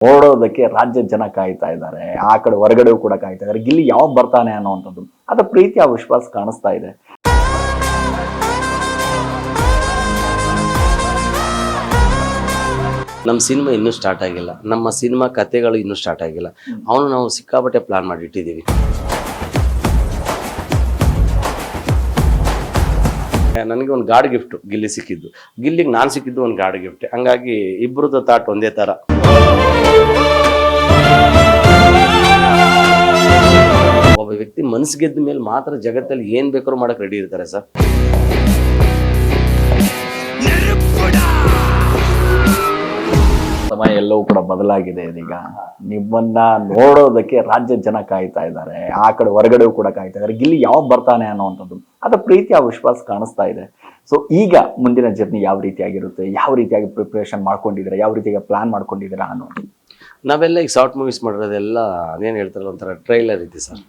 ನೋಡೋದಕ್ಕೆ ರಾಜ್ಯದ ಜನ ಕಾಯ್ತಾ ಇದ್ದಾರೆ. ಆ ಕಡೆ ಹೊರಗಡೆ ಕೂಡ ಕಾಯ್ತಾ ಇದ್ದಾರೆ. ಗಿಲ್ಲಿ ಯಾವಾಗ ಬರ್ತಾನೆ ಅನ್ನುವಂಥದ್ದು ಅದ ಪ್ರೀತಿ ಆ ವಿಶ್ವಾಸ ಕಾಣಿಸ್ತಾ ಇದೆ. ನಮ್ಮ ಸಿನಿಮಾ ಇನ್ನೂ ಸ್ಟಾರ್ಟ್ ಆಗಿಲ್ಲ. ನಮ್ಮ ಸಿನಿಮಾ ಕಥೆಗಳು ಇನ್ನೂ ಸ್ಟಾರ್ಟ್ ಆಗಿಲ್ಲ. ಅವನು ನಾವು ಸಿಕ್ಕಾಪಟ್ಟೆ ಪ್ಲಾನ್ ಮಾಡಿ ಇಟ್ಟಿದ್ದೀವಿ. ನನಗೆ ಒಂದು ಗಾಡ್ ಗಿಫ್ಟ್ ಗಿಲ್ಲಿ ಸಿಕ್ಕಿದ್ದು, ಗಿಲ್ಲಿಗೆ ನಾನು ಸಿಕ್ಕಿದ್ದು ಒಂದು ಗಾಡ್ ಗಿಫ್ಟ್. ಹಂಗಾಗಿ ಇಬ್ಬರದ್ದು ಥಾಟ್ ಒಂದೇ ಥರ. ಒಬ್ಬ ವ್ಯಕ್ತಿ ಮನಸ್ಸು ಗೆದ್ದ ಮೇಲೆ ಮಾತ್ರ ಜಗತ್ತಲ್ಲಿ ಏನು ಬೇಕಾದ್ರೂ ಮಾಡಕ್ಕೆ ರೆಡಿ ಇರ್ತಾರೆ ಸರ್. ಸಮಯ ಎಲ್ಲವೂ ಕೂಡ ಬದಲಾಗಿದೆ. ಇದೀಗ ನಿಮ್ಮನ್ನ ನೋಡೋದಕ್ಕೆ ರಾಜ್ಯದ ಜನ ಕಾಯ್ತಾ ಇದ್ದಾರೆ. ಆ ಕಡೆ ಹೊರಗಡೆ ಕೂಡ ಕಾಯ್ತಾ ಇದ್ದಾರೆ. ಗಿಲ್ಲಿ ಯಾವಾಗ ಬರ್ತಾನೆ ಅನ್ನುವಂಥದ್ದು ಅದ ಪ್ರೀತಿ ಆ ವಿಶ್ವಾಸ ಕಾಣಿಸ್ತಾ ಇದೆ. ಸೊ ಈಗ ಮುಂದಿನ ಜರ್ನಿ ಯಾವ ರೀತಿಯಾಗಿರುತ್ತೆ, ಯಾವ ರೀತಿಯಾಗಿ ಪ್ರಿಪ್ರೇಷನ್ ಮಾಡ್ಕೊಂಡಿದ್ದೀರಾ, ಯಾವ ರೀತಿಯಾಗಿ ಪ್ಲಾನ್ ಮಾಡ್ಕೊಂಡಿದ್ದೀರಾ ಅನ್ನೋದು. ನಾವೆಲ್ಲ ಈಗ ಶಾರ್ಟ್ ಮೂವೀಸ್ ಮಾಡಿರೋದೆಲ್ಲ ಅದೇನು ಹೇಳ್ತಾರಲ್ಲ ಒಂಥರ ಟ್ರೈಲರ್ ಇದೆ ಸರ್.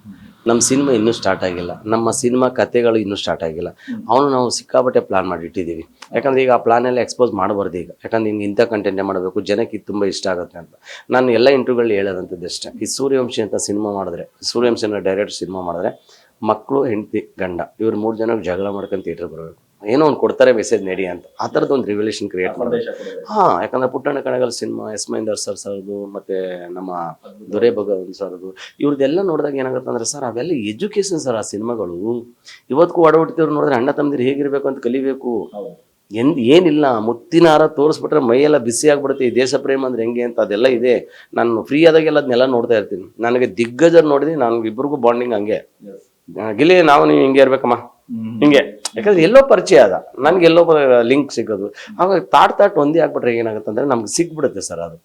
ನಮ್ಮ ಸಿನಿಮಾ ಇನ್ನೂ ಸ್ಟಾರ್ಟ್ ಆಗಿಲ್ಲ. ನಮ್ಮ ಸಿನಿಮಾ ಕಥೆಗಳು ಇನ್ನೂ ಸ್ಟಾರ್ಟ್ ಆಗಿಲ್ಲ. ಅವನು ನಾವು ಸಿಕ್ಕಾಪಟ್ಟೆ ಪ್ಲಾನ್ ಮಾಡಿ ಇಟ್ಟಿದ್ದೀವಿ. ಯಾಕಂದರೆ ಈಗ ಆ ಪ್ಲಾನೆಲ್ಲ ಎಕ್ಸ್ಪೋಸ್ ಮಾಡಬಾರ್ದು. ಈಗ ಯಾಕಂದ್ರೆ ನಿಮ್ಗೆ ಇಂಥ ಕಂಟೆಂಟೇ ಮಾಡಬೇಕು, ಜನಕ್ಕೆ ಇದು ತುಂಬ ಇಷ್ಟ ಆಗುತ್ತೆ ಅಂತ. ನಾನು ಎಲ್ಲ ಇಂಟರ್ವ್ಯೂಗಳು ಹೇಳೋದಂಥದ್ದು ಅಷ್ಟೇ. ಈ ಸೂರ್ಯವಂಶಿ ಅಂತ ಸಿನಿಮಾ ಮಾಡಿದ್ರೆ, ಸೂರ್ಯವಂಶಿ ಅನ್ನೋ ಡೈರೆಕ್ಟರ್ ಸಿನಿಮಾ ಮಾಡಿದ್ರೆ ಮಕ್ಕಳು, ಹೆಂಡತಿ, ಗಂಡ ಇವ್ರು 3 ಜನಕ್ಕೆ ಜಗಳ ಮಾಡ್ಕೊಂಡು ಥಿಯೇಟರ್ ಬರಬೇಕು. ಏನೋ ಒಂದು ಕೊಡ್ತಾರೆ ಮೆಸೇಜ್ ನಡಿ ಅಂತ. ಆ ಥರದ್ದು ಒಂದು ರಿವಲ್ಯೂಷನ್ ಕ್ರಿಯೇಟ್ ಮಾಡೋದು. ಯಾಕಂದ್ರೆ ಪುಟ್ಟಣ್ಣ ಕಣಗಾಲ್ ಸಿನಿಮಾ, ಎಸ್ ಮಹೇಂದರ್ ಸರ್ದು ಮತ್ತು ನಮ್ಮ ದೊರೆ ಭಗವಂತ್ ಸರ್ದು ಇವ್ರದ್ದೆಲ್ಲ ನೋಡಿದಾಗ ಏನಾಗುತ್ತೆ ಅಂದರೆ ಸರ್, ಅವೆಲ್ಲ ಎಜುಕೇಷನ್ ಸರ್. ಆ ಸಿನಿಮಾಗಳು ಇವತ್ತಿಗೂ ಒಡಹುಟ್ಟಿದವ್ರು ನೋಡಿದ್ರೆ ಅಣ್ಣ ತಮ್ಮದಿರು ಹೇಗಿರಬೇಕು ಅಂತ ಕಲಿಬೇಕು. ಏನಿಲ್ಲ, ಮುತ್ತಿನ ಹಾರ ತೋರಿಸ್ಬಿಟ್ರೆ ಮೈಯೆಲ್ಲ ಬಿಸಿ ಆಗ್ಬಿಡುತ್ತೆ. ಈ ದೇಶ ಪ್ರೇಮ ಅಂದ್ರೆ ಹೆಂಗೆ ಅಂತ ಅದೆಲ್ಲ ಇದೆ. ನಾನು ಫ್ರೀ ಆದಾಗೆಲ್ಲ ಅದನ್ನೆಲ್ಲ ನೋಡ್ತಾ ಇರ್ತೀನಿ. ನನಗೆ ದಿಗ್ಗಜರು ನೋಡಿದ್ರೆ ನಾನು ಇಬ್ಬರಿಗೂ ಬಾಂಡಿಂಗ್ ಹಂಗೆ. ಗಿಲ್ಲಿ ನಾವು ನೀವು ಹಿಂಗೆ ಇರ್ಬೇಕಮ್ಮ ಹಿಂಗೆ. ಯಾಕಂದ್ರೆ ಎಲ್ಲೋ ಪರಿಚಯ ಅದ, ನನ್ಗೆ ಎಲ್ಲೋ ಲಿಂಕ್ ಸಿಗೋದು. ಹಾಗಾಗಿ ತಾಟ್ ಒಂದೇ ಆಗ್ಬಿಟ್ರೆ ಏನಾಗುತ್ತೆ ಅಂದ್ರೆ ನಮ್ಗೆ ಸಿಕ್ಬಿಡುತ್ತೆ ಸರ್. ಅದು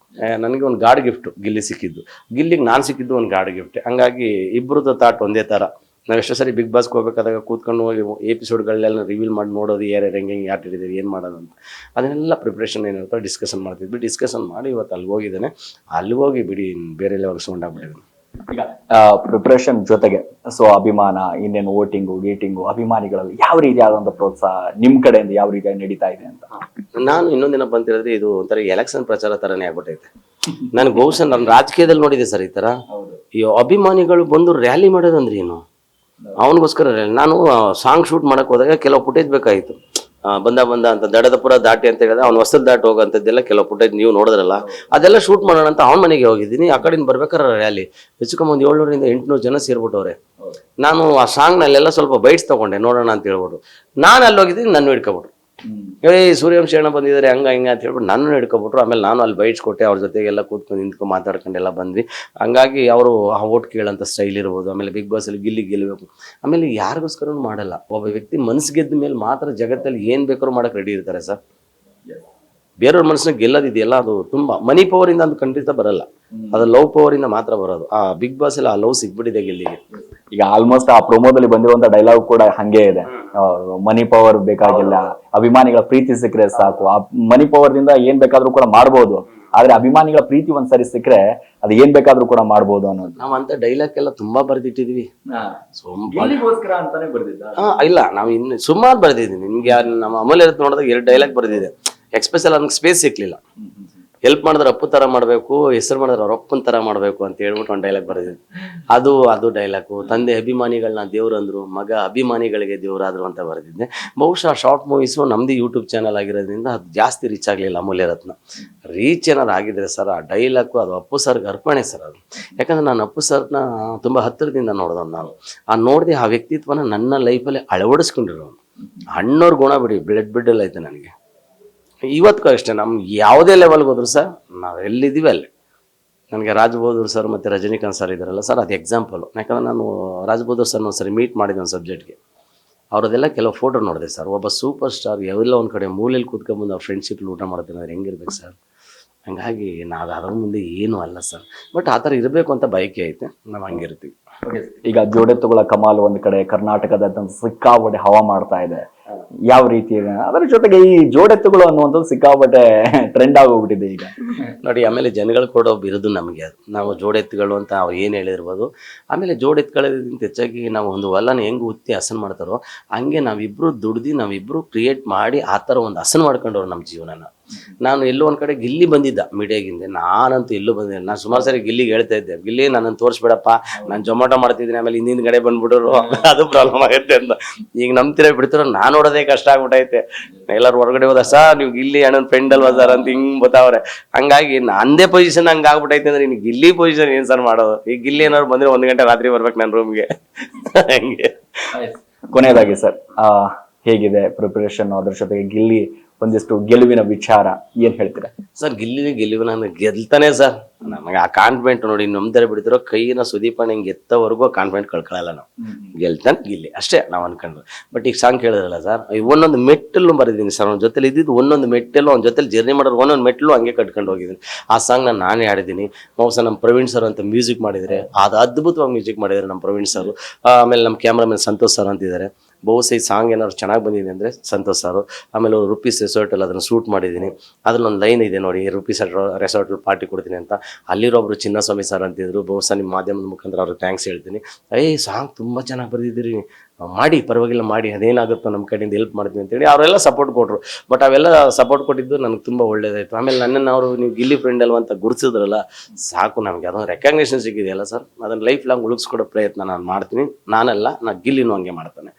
ನನಗೆ ಒಂದು ಗಾಡ್ ಗಿಫ್ಟ್ ಗಿಲ್ಲಿ ಸಿಕ್ಕಿದ್ದು, ಗಿಲ್ಲಿಗೆ ನಾನು ಸಿಕ್ಕಿದ್ದು ಒಂದು ಗಾಡ್ ಗಿಫ್ಟ್. ಹಂಗಾಗಿ ಇಬ್ಬರದ್ದು ತಾಟ್ ಒಂದೇ ಥರ. ನಾವು ಎಷ್ಟೋ ಸರಿ ಬಿಗ್ ಬಾಸ್ಗೆ ಹೋಗ್ಬೇಕಾದಾಗ ಕೂತ್ಕೊಂಡು ಹೋಗಿ ಎಪಿಸೋಡ್ಗಳನ್ನೆಲ್ಲ ರಿವೀಲ್ ಮಾಡಿ ನೋಡೋದು, ಯಾರು ಹೆಂಗೆ ಯಾರು ಹಿಡಿದಿರಿ, ಏನು ಮಾಡೋದು ಅಂತ. ಅದನ್ನೆಲ್ಲ ಪ್ರಿಪ್ರೇಷನ್ ಏನಿರುತ್ತೆ ಡಿಸ್ಕಷನ್ ಮಾಡ್ತಿದ್ವಿ. ಡಿಸ್ಕಷನ್ ಮಾಡಿ ಇವತ್ತು ಅಲ್ಲಿ ಹೋಗಿದ್ದೇನೆ. ಅಲ್ಲಿ ಹೋಗಿ ಬಿಡಿ ಬೇರೆ ಲೆವೆಲ್ ಸೌಂಡಾಗ್ಬಿಟ್ಟಿದ್ದೀನಿ. ಈಗ ಪ್ರಿಪ್ರೇಷನ್ ಜೊತೆಗೆ ಸೊ ಅಭಿಮಾನ, ಇನ್ನೇನು ವೋಟಿಂಗು ಗೀಟಿಂಗು, ಅಭಿಮಾನಿಗಳಲ್ಲಿ ಯಾವ ರೀತಿಯಾದಂಥ ಪ್ರೋತ್ಸಾಹ ನಿಮ್ಮ ಕಡೆಯಿಂದ ಯಾವ ರೀತಿಯಾಗಿ ನಡೀತಾ ಇದೆ ಅಂತ. ನಾನು ಇನ್ನೊಂದಿನ ಬಂತ ಹೇಳಿದ್ರೆ ಇದು ಒಂಥರ ಎಲೆಕ್ಷನ್ ಪ್ರಚಾರ ಥರನೇ ಆಗ್ಬಿಟ್ಟೈತೆ. ನಾನು ಬಹುಶಃ ನಾನು ರಾಜಕೀಯದಲ್ಲಿ ನೋಡಿದೆ ಸರ್ ಈ ಥರ. ಈ ಅಭಿಮಾನಿಗಳು ಬಂದು ರ್ಯಾಲಿ ಮಾಡೋದಂದ್ರೆ ಏನು, ಅವನಿಗೋಸ್ಕರ ನಾನು ಸಾಂಗ್ ಶೂಟ್ ಮಾಡಕ್ಕೆ ಹೋದಾಗ ಕೆಲವು ಫುಟೇಜ್ ಬೇಕಾಗಿತ್ತು. ಬಂದ ಅಂತ ದಡದಪುರ ದಾಟಿ ಅಂತ ಹೇಳಿದ್ರೆ ಅವ್ನು ಹೊಸಲ್ ದಾಟಿ ಹೋಗೋಂಥದ್ದೆಲ್ಲ ಕೆಲವು ಫುಟೇಜ್ ನೀವು ನೋಡಿದ್ರಲ್ಲ, ಅದೆಲ್ಲ ಶೂಟ್ ಮಾಡೋಣ ಅಂತ ಅವ್ನ ಮನೆಗೆ ಹೋಗಿದ್ದೀನಿ. ಆ ಕಡೆಯಿಂದ ಬರ್ಬೇಕಾದ್ರೆ ರ್ಯಾಲಿ ಹೆಚ್ಚು ಕಮ್ಮಿ 700 ರಿಂದ 800 ಜನ ಸೇರ್ಬಿಟ್ಟವ್ರೆ. ನಾನು ಆ ಸಾಂಗ್ನಲ್ಲೆಲ್ಲ ಸ್ವಲ್ಪ ಬೈಟ್ಸ್ ತಗೊಂಡೆ ನೋಡೋಣ ಅಂತ ಹೇಳ್ಬಿಟ್ಟು. ನಾನು ಅಲ್ಲಿ ಹೋಗಿದ್ದೀನಿ, ನನ್ನ ಹಿಡ್ಕೊಬಿಟ್ರು. ಸೂರ್ಯವಂಶಿ ಅಣ್ಣ ಬಂದಿದ್ದಾರೆ ಹಂಗ ಹಿಂಗ ಅಂತ ಹೇಳ್ಬಿಟ್ಟು ನನ್ನ ಹಿಡ್ಕೊಬಿಟ್ರು. ಆಮೇಲೆ ನಾನು ಅಲ್ಲಿ ಬೈಟ್ಸ್ ಕೊಟ್ಟೆ. ಅವ್ರ ಜೊತೆಗೆಲ್ಲ ಕೂತ್ಕೊಂಡು ನಿಂತ್ಕೊಂಡು ಮಾತಾಡ್ಕೊಂಡೆಲ್ಲ ಬಂದ್ವಿ. ಹಂಗಾಗಿ ಅವರು ಆ ಓಟ್ ಕೇಳೋಂಥ ಸ್ಟೈಲ್ ಇರ್ಬೋದು. ಆಮೇಲೆ ಬಿಗ್ ಬಾಸಲ್ಲಿ ಗಿಲ್ಲಿ ಗೆಲ್ಲಬೇಕು. ಆಮೇಲೆ ಯಾರಿಗೋಸ್ಕರ ಮಾಡಲ್ಲ. ಒಬ್ಬ ವ್ಯಕ್ತಿ ಮನಸ್ಸು ಗೆದ್ದ ಮೇಲೆ ಮಾತ್ರ ಜಗತ್ತಲ್ಲಿ ಏನು ಬೇಕಾದ್ರೂ ಮಾಡಕ್ಕೆ ರೆಡಿ ಇರ್ತಾರೆ ಸರ್. ಬೇರೆಯವ್ರ ಮನಸ್ಸನ್ನ ಗೆಲ್ಲೋದಿದೆಯಲ್ಲ, ಅದು ತುಂಬ ಮನಿ ಪವರಿಂದ ಅದು ಖಂಡಿತ ಬರಲ್ಲ. ಅದು ಲವ್ ಪವರಿಂದ ಮಾತ್ರ ಬರೋದು. ಆ ಬಿಗ್ ಬಾಸ್ ಅಲ್ಲಿ ಆ ಲವ್ ಸಿಗ್ಬಿಟ್ಟಿದೆ ಗಿಲ್ಲಿಗೆ. ಈಗ ಆಲ್ಮೋಸ್ಟ್ ಆ ಪ್ರೊಮೋದಲ್ಲಿ ಬಂದಿರುವಂತ ಡೈಲಾಗ್ ಕೂಡ ಹಂಗೆ ಇದೆ. ಮನಿ ಪವರ್ ಬೇಕಾಗಿಲ್ಲ, ಅಭಿಮಾನಿಗಳ ಪ್ರೀತಿ ಸಿಕ್ಕರೆ ಸಾಕು. ಆ ಮನಿ ಪವರ್ ದಿಂದ ಏನ್ ಬೇಕಾದ್ರೂ ಕೂಡ ಮಾಡ್ಬೋದು, ಆದ್ರೆ ಅಭಿಮಾನಿಗಳ ಪ್ರೀತಿ ಒಂದ್ಸರಿ ಸಿಕ್ಕರೆ ಅದು ಏನ್ ಬೇಕಾದ್ರೂ ಕೂಡ ಮಾಡ್ಬೋದು ಅನ್ನೋದು. ನಾವ್ ಅಂತ ಡೈಲಾಗ್ ಎಲ್ಲ ತುಂಬಾ ಬರ್ದಿಟ್ಟಿದ್ವಿ. ಇಲ್ಲ, ನಾವು ಇನ್ನು ಸುಮಾರು ಬರ್ದಿದ್ದೀನಿ. ನಿಮ್ಗೆ ನಮ್ಮ ಅಮೂಲ್ಯ ನೋಡಿದಾಗ 2 ಡೈಲಾಗ್ ಬರ್ದಿದೆ. ಎಕ್ಸ್ಪೆಷಲ್ ನನಗೆ ಸ್ಪೇಸ್ ಸಿಕ್ಲಿಲ್ಲ. ಹೆಲ್ಪ್ ಮಾಡಿದ್ರೆ ಅಪ್ಪು ತರ ಮಾಡಬೇಕು, ಹೆಸರು ಮಾಡಿದ್ರೆ ಅವ್ರ ಅಪ್ಪನ ತರ ಮಾಡಬೇಕು ಅಂತ ಹೇಳ್ಬಿಟ್ಟು ಒಂದು ಡೈಲಾಗ್ ಬರೆದಿದ್ದೆ. ಅದು ಡೈಲಾಗು. ತಂದೆ ಅಭಿಮಾನಿಗಳನ್ನ ದೇವ್ರು ಅಂದ್ರು, ಮಗ ಅಭಿಮಾನಿಗಳಿಗೆ ದೇವರಾದ್ರು ಅಂತ ಬರೆದಿದ್ದೆ. ಬಹುಶಃ ಶಾರ್ಟ್ ಮೂವೀಸು ನಮ್ದು ಯೂಟ್ಯೂಬ್ ಚಾನಲ್ ಆಗಿರೋದ್ರಿಂದ ಅದು ಜಾಸ್ತಿ ರೀಚ್ ಆಗಲಿಲ್ಲ. ಅಮೂಲ್ಯ ರತ್ನ ರೀಚ್ ಏನಾರು ಆಗಿದ್ರೆ ಸರ್, ಆ ಡೈಲಾಗು ಅದು ಅಪ್ಪು ಸರ್ಗೆ ಅರ್ಪಣೆ ಸರ್ ಅದು. ಯಾಕಂದ್ರೆ ನಾನು ಅಪ್ಪು ಸರ್ನ ತುಂಬ ಹತ್ತಿರದಿಂದ ನೋಡಿದವನು. ನಾನು ನೋಡಿದೆ ಆ ವ್ಯಕ್ತಿತ್ವನ ನನ್ನ ಲೈಫಲ್ಲಿ ಅಳವಡಿಸ್ಕೊಂಡಿರೋನು. ಅಣ್ಣವ್ರ ಗುಣ ಬಿಡಿ ಬ್ಲಡ್ ಐತೆ ನನಗೆ. ಇವತ್ತಿಗೂ ಅಷ್ಟೇ, ನಮ್ಗೆ ಯಾವುದೇ ಲೆವೆಲ್ಗೆ ಹೋದ್ರು ಸರ್, ನಾವು ಎಲ್ಲಿದ್ದೀವಿ ಅಲ್ಲಿ. ನನಗೆ ರಾಜ್ ಬಹದ್ದೂರ್ ಸರ್ ಮತ್ತು ರಜನಿಕಾಂತ್ ಸರ್ ಇದ್ದಾರಲ್ಲ ಸರ್, ಅದು ಎಕ್ಸಾಂಪಲು. ಯಾಕಂದ್ರೆ ನಾನು ರಾಜ್ ಬಹದ್ದೂರ್ ಸರ್ನ ಒಂದ್ಸರಿ ಮೀಟ್ ಮಾಡಿದ್ದೆ ಒಂದು ಸಬ್ಜೆಕ್ಟ್ಗೆ. ಅವ್ರದ್ದೆಲ್ಲ ಕೆಲವು ಫೋಟೋ ನೋಡಿದೆ ಸರ್. ಒಬ್ಬ ಸೂಪರ್ ಸ್ಟಾರ್ ಎಲ್ಲ ಒಂದು ಕಡೆ ಮೂಲೆಯಲ್ಲಿ ಕೂತ್ಕೊಂಡ್ಬಂದು ಅವ್ರ ಫ್ರೆಂಡ್ಶಿಪ್ಲಿ ಊಟ ಮಾಡ್ತೀನಿ ಅಂದ್ರೆ ಹೆಂಗಿರ್ಬೇಕು ಸರ್. ಹಂಗಾಗಿ ನಾವು ಅದ್ರ ಮುಂದೆ ಏನೂ ಅಲ್ಲ ಸರ್. ಬಟ್ ಆ ಥರ ಇರಬೇಕು ಅಂತ ಬಯಕೆ ಐತೆ, ನಾವು ಹಂಗಿರ್ತೀವಿ. ಈಗ ಜೋಡೆತ್ತುಗಳ ಕಮಾಲ್ ಒಂದ್ ಕಡೆ ಕರ್ನಾಟಕದ ಸಿಕ್ಕಾಪಟ್ಟೆ ಹವಾ ಮಾಡ್ತಾ ಇದೆ. ಯಾವ ರೀತಿ ಅದರ ಜೊತೆಗೆ ಈ ಜೋಡೆತ್ತುಗಳು ಅನ್ನುವಂಥದ್ದು ಸಿಕ್ಕಾಪಟ್ಟೆ ಟ್ರೆಂಡ್ ಆಗೋಗ್ಬಿಟ್ಟಿದೆ ಈಗ ನೋಡಿ. ಆಮೇಲೆ ಜನಗಳು ಕೊಡೋ ಬಿರುದು ನಮಗೆ ಅದು. ನಾವು ಜೋಡೆತ್ತುಗಳು ಅಂತ ಅವ್ರು ಏನು ಹೇಳಿರ್ಬೋದು. ಆಮೇಲೆ ಜೋಡೆತ್ತುಗಳಿಗಿಂತ ಹೆಚ್ಚಾಗಿ ನಾವು ಒಂದು ಹೊಲನ ಹೆಂಗೆ ಉತ್ತಿ ಹಸನ್ ಮಾಡ್ತಾರೋ ಹಂಗೆ ನಾವಿಬ್ರು ದುಡ್ದು ನಾವಿಬ್ರು ಕ್ರಿಯೇಟ್ ಮಾಡಿ ಆ ಥರ ಒಂದು ಹಸನ್ ಮಾಡ್ಕೊಂಡವ್ರು ನಮ್ಮ ಜೀವನನ. ನಾನು ಎಲ್ಲೋ ಒಂದ್ ಕಡೆ ಗಿಲ್ಲಿ ಬಂದಿದ್ದ ಮೀಡಿಯಾಗಿಂದ, ನಾನಂತೂ ಎಲ್ಲೂ ಬಂದಿಲ್ಲ. ನಾನು ಸುಮಾರು ಸರಿ ಗಿಲ್ಲಿಗೆ ಹೇಳ್ತಾ ಇದ್ದೆ, ಗಿಲ್ಲಿ ನನ್ನನ್ನು ತೋರಿಸ್ಬೇಡಪ್ಪ, ನಾನು ಜೊಮ್ಯಾಟೊ ಮಾಡ್ತಿದ್ದೀನಿ, ಆಮೇಲೆ ಹಿಂದಿನ ಕಡೆ ಬಂದ್ಬಿಡೋರು ಅದು ಪ್ರಾಬ್ಲಮ್ ಆಗುತ್ತೆ ಅಂತ. ಈಗ ನಂಬ್ತಿರ ಬಿಡ್ತಿರೋ, ನಾನು ನೋಡೋದೇ ಕಷ್ಟ ಆಗ್ಬಿಟ್ಟೈತೆ. ಎಲ್ಲರೂ ಹೊರಗಡೆ ಹೋದ ಸರ್ ನೀವು ಗಿಲ್ಲಿ ಅಣ್ಣನ ಫ್ರೆಂಡ್ ಅಲ್ವಾ ಸರ್ ಅಂತ ಹಿಂಗ್ ಬತ್ತಾವ್ರೆ. ಹಂಗಾಗಿ ನಂದೇ ಪೊಸಿಷನ್ ಹಂಗ ಆಗ್ಬಿಟ್ಟೈತೆ ಅಂದ್ರೆ ಇನ್ನು ಗಿಲ್ಲಿ ಪೊಸಿಷನ್ ಏನ್ ಸರ್ ಮಾಡೋದು? ಈ ಗಿಲ್ಲಿ ಏನಾದ್ರು ಬಂದ್ರೆ 1 ಗಂಟೆ ರಾತ್ರಿ ಬರ್ಬೇಕು ನನ್ನ ರೂಮ್ಗೆ ಹಂಗೆ. ಕೊನೆಯದಾಗಿ ಸರ್, ಹೇಗಿದೆ ಪ್ರಿಪರೇಷನ್, ಅದ್ರ ಜೊತೆಗೆ ಗಿಲ್ಲಿ ಒಂದಿಷ್ಟು ಗೆಲುವಿನ ವಿಚಾರ ಏನ್ ಹೇಳ್ತೀರಾ? ಸರ್ ಗೆಲುವಿನ ಗೆಲ್ತಾನೆ ಸರ್. ನಮಗೆ ಆ ಕಾನ್ಫಿಡೆಂಟ್ ನೋಡಿ, ನಮ್ದರೆ ಬಿಡ್ತಿರೋ ಕೈನ ಸುದೀಪ ಹಿಂಗೆ ಎತ್ತವರೆಗೂ ಕಾನ್ಫಿಡೆಂಟ್ ಕಳ್ಕೊಳ್ಳಲ್ಲ ನಾವು. ಗೆಲ್ತಾನೆ ಗಿಲ್ಲಿ ಅಷ್ಟೇ ನಾವು ಅನ್ಕೊಂಡ್ರು. ಬಟ್ ಈಗ ಸಾಂಗ್ ಕೇಳಿದ್ರಲ್ಲ ಸರ್, ಒಂದೊಂದು ಮೆಟ್ಟಲು ಬರೆದಿದ್ದೀನಿ ಸರ್. ಅವ್ನ ಜೊತೆಲಿ ಇದ್ದಿದ್ದು ಒಂದೊಂದು ಮೆಟ್ಟಲು, ಅವ್ನ ಜೊತೆಲಿ ಜರ್ನಿ ಮಾಡೋರು ಒಂದೊಂದು ಮೆಟ್ಟಲು ಹಂಗೆ ಕಟ್ಕೊಂಡು ಹೋಗಿದ್ದೀನಿ. ಆ ಸಾಂಗ್ ನಾನೇ ಆಡಿದ್ದೀನಿ. ಮೌಸ ನಮ್ಮ ಪ್ರವೀಣ್ ಸರ್ ಅಂತ ಮ್ಯೂಸಿಕ್ ಮಾಡಿದರೆ, ಅದು ಅದ್ಭುತವಾಗಿ ಮ್ಯೂಸಿಕ್ ಮಾಡಿದ್ದಾರೆ ನಮ್ಮ ಪ್ರವೀಣ್ ಸರ್. ಆಮೇಲೆ ನಮ್ಮ ಕ್ಯಾಮ್ರಾಮನ್ ಸಂತೋಷ್ ಸರ್ ಅಂತಿದ್ದಾರೆ. ಬಹುಶಃ ಈ ಸಾಂಗ್ ಏನಾದ್ರು ಚೆನ್ನಾಗಿ ಬಂದಿದೆ ಅಂದರೆ ಸಂತೋಷ್ ಸರ್. ಆಮೇಲೆ ರುಪೀಸ್ ರೆಸಾರ್ಟಲ್ಲಿ ಅದನ್ನು ಶೂಟ್ ಮಾಡಿದ್ದೀನಿ. ಅದ್ರಲ್ಲೊಂದು ಲೈನ್ ಇದೆ ನೋಡಿ, ರುಪೀಸ್ ರೆಸಾರ್ಟಲ್ಲಿ ಪಾರ್ಟಿ ಕೊಡ್ತೀನಿ ಅಂತ. ಅಲ್ಲಿರೋಬ್ರು ಚಿನ್ನಸ್ವಾಮಿ ಸರ್ ಅಂತಿದ್ರು. ಬಹುಶಃ ನಿಮ್ಮ ಮಾಧ್ಯಮದ ಮುಖಾಂತರ ಅವ್ರಿಗೆ ಥ್ಯಾಂಕ್ಸ್ ಹೇಳ್ತೀನಿ. ಸಾಂಗ್ ತುಂಬ ಚೆನ್ನಾಗಿ ಬರೆದಿದ್ದೀರಿ, ಮಾಡಿ ಪರವಾಗಿಲ್ಲ ಮಾಡಿ, ಅದೇನಾಗುತ್ತೋ ನಮ್ಮ ಕಡೆಯಿಂದ ಹೆಲ್ಪ್ ಮಾಡ್ತೀನಿ ಅಂತೇಳಿ ಅವರೆಲ್ಲ ಸಪೋರ್ಟ್ ಕೊಟ್ಟರು. ಬಟ್ ಅವೆಲ್ಲ ಸಪೋರ್ಟ್ ಕೊಟ್ಟಿದ್ದು ನನಗೆ ತುಂಬ ಒಳ್ಳೇದಾಯಿತು. ಆಮೇಲೆ ನನ್ನನ್ನು ಅವರು ನೀವು ಗಿಲ್ಲಿ ಫ್ರೆಂಡ್ ಅಲ್ವಾ ಅಂತ ಗುರುತಿಸಿದ್ರಲ್ಲ, ಸಾಕು ನಮಗೆ ಅದೊಂದು ರೆಕಗ್ನೇಷನ್ ಸಿಕ್ಕಿದೆಯಲ್ಲ ಸರ್, ಅದನ್ನು ಲೈಫ್ ಲಾಂಗ್ ಉಳಿಸ್ಕೊಡೋ ಪ್ರಯತ್ನ ನಾನು ಮಾಡ್ತೀನಿ. ನಾನಲ್ಲ, ಗಿಲ್ಲಿನೂ ಹಂಗೆ ಮಾಡ್ತಾನೆ.